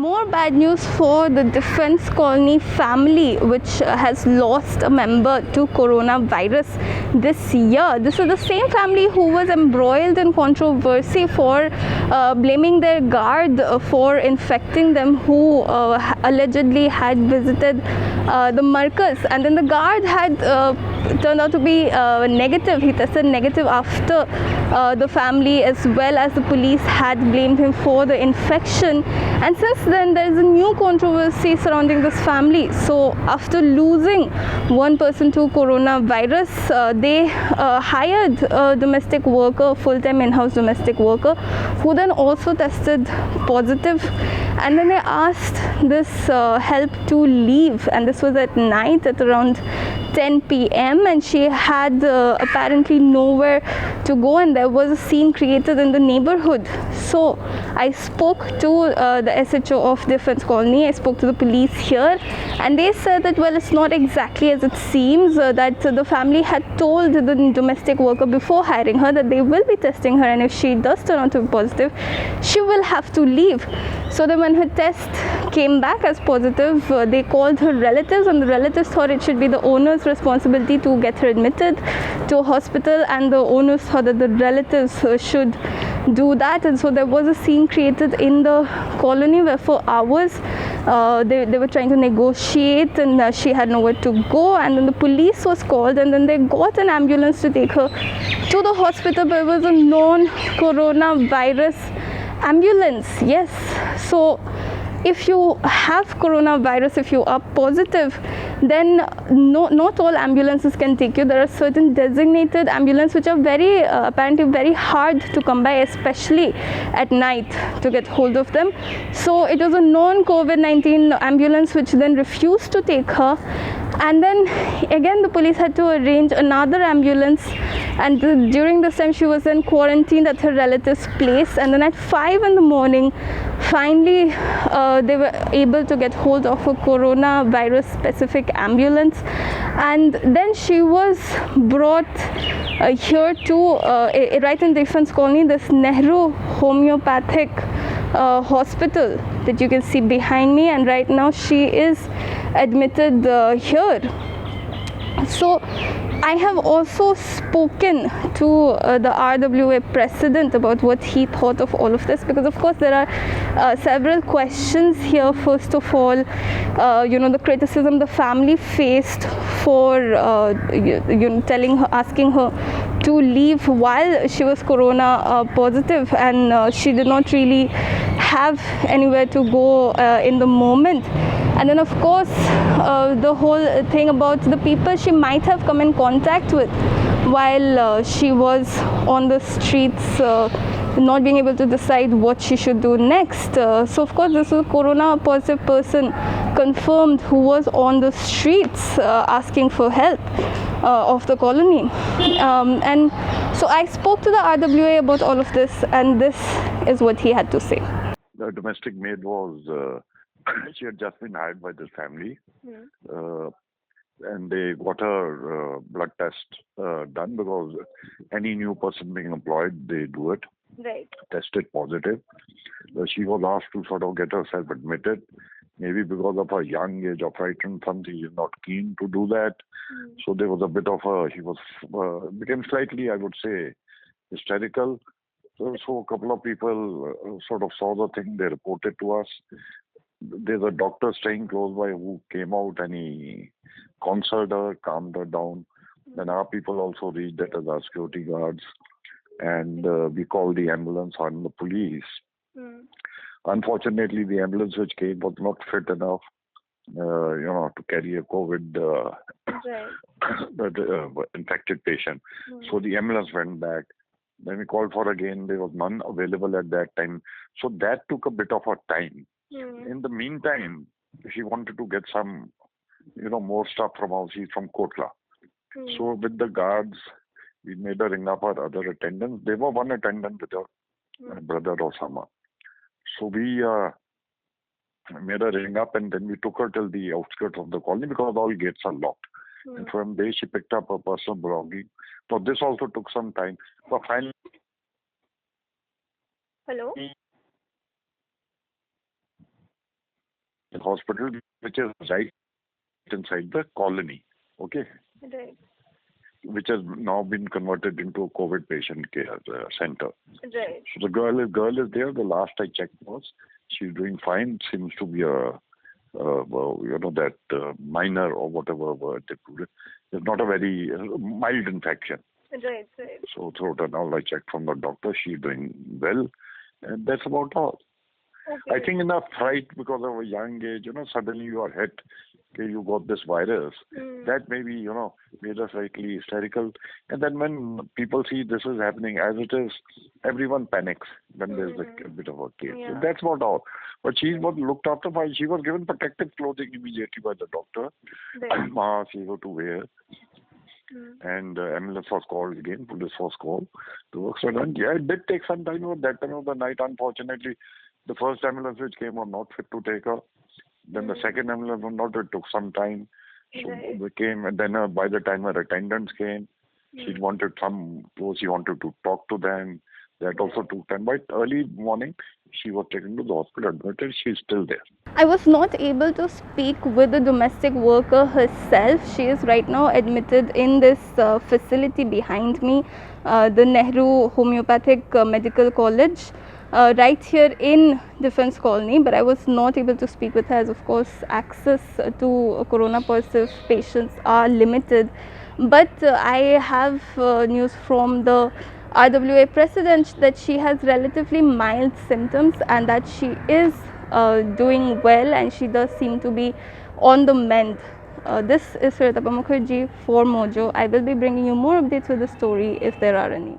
More bad news for the Defence Colony family, which has lost a member to coronavirus this year. This is the same family who was embroiled in controversy for blaming their guard for infecting them, who allegedly had visited the Marcus, and then the guard had turned out to be negative. He tested negative after the family as well as the police had blamed him for the infection. And since then there is a new controversy surrounding this family. So after losing one person to coronavirus, they hired a domestic worker, full-time in-house domestic worker, who then also tested positive, and then they asked this help to leave, and this was at night at around 10 p.m. and she had apparently nowhere to go, and there was a scene created in the neighborhood. So I spoke to the SHO of Defence Colony, I spoke to the police here, and they said that, well, it's not exactly as it seems, that the family had told the domestic worker before hiring her that they will be testing her, and if she does turn out to be positive, she will have to leave. So then when her test came back as positive, they called her relatives, and the relatives thought it should be the owner's responsibility to get her admitted to a hospital, and the owners thought that the relatives should do that. And so there was a scene created in the colony where for hours they were trying to negotiate, and she had nowhere to go, and then the police was called, and then they got an ambulance to take her to the hospital, but it was a non-coronavirus ambulance. Yes, so if you have coronavirus, if you are positive, then not all ambulances can take you. There are certain designated ambulances which are very apparently very hard to come by, especially at night, to get hold of them. So it was a non-COVID-19 ambulance which then refused to take her, and then again the police had to arrange another ambulance, and during this time she was then quarantined at her relative's place, and then at 5 in the morning finally they were able to get hold of a coronavirus specific ambulance, and then she was brought here to right in Defence Colony, this Nehru Homeopathic hospital that you can see behind me, and right now she is admitted here. So I have also spoken to the RWA President about what he thought of all of this, because of course there are several questions here. First of all, the criticism the family faced for asking her to leave while she was corona positive, and she did not really have anywhere to go in the moment. And then of course the whole thing about the people she might have come in contact with while she was on the streets, not being able to decide what she should do next. So of course this is a corona positive person confirmed who was on the streets asking for help of the colony. And so I spoke to the RWA about all of this, and this is what he had to say. The domestic maid was she had just been hired by this family, and they got her blood test done, because any new person being employed, they do it. Right. Tested positive. She was asked to sort of get herself admitted. Maybe because of her young age or frightened something, she's not keen to do that. So there was a bit of she was became slightly, I would say, hysterical. So a couple of people sort of saw the thing. They reported to us. There's a doctor staying close by who came out, and he counseled her, calmed her down. Then our people also reached that as our security guards, and we called the ambulance and the police. Unfortunately, the ambulance which came was not fit enough, to carry a COVID infected patient. So the ambulance went back. Then we called for again. There was none available at that time. So that took a bit of her time. In the meantime, she wanted to get some, more stuff from house. She's from Kotla. So with the guards, we made her ring up her other attendants. There were one attendant with her brother Osama. So we made her ring up, and then we took her till the outskirts of the colony, because all gates are locked. And from there she picked up her personal belongings. So this also took some time. But finally... Hello? hospital, which is right inside the colony, okay, Right. which has now been converted into a COVID patient care center. Right. So the girl is there. The last I checked was she's doing fine. Seems to be a that minor or whatever word they put it. It's not a very mild infection. Right. Right. So throughout and all, I checked from the doctor. She's doing well, and that's about all. Okay. I think in a fright because of a young age, suddenly you are hit. Okay, you got this virus. That maybe, made us slightly hysterical. And then when people see this is happening as it is, everyone panics when there's a bit of a case. Yeah. So that's about all. But she was looked after by, she was given protective clothing immediately by the doctor. Right. Mask she had to wear. And ambulance was called again, police was called. The work was done. Yeah, it did take some time. But that time of the night, unfortunately, the first ambulance which came was not fit to take her. Then the second ambulance was not. It took some time. So they came, and then by the time her attendants came, she wanted some clothes. She wanted to talk to them. That also took time. But early morning, she was taken to the hospital, admitted. She's still there. I was not able to speak with the domestic worker herself. She is right now admitted in this facility behind me, the Nehru Homeopathic Medical College, right here in Defence Colony. But I was not able to speak with her as, of course, access to corona positive patients are limited. But I have news from the RWA President that she has relatively mild symptoms and that she is doing well, and she does seem to be on the mend. This is Suryatapa Mukherjee for Mojo. I will be bringing you more updates with the story if there are any.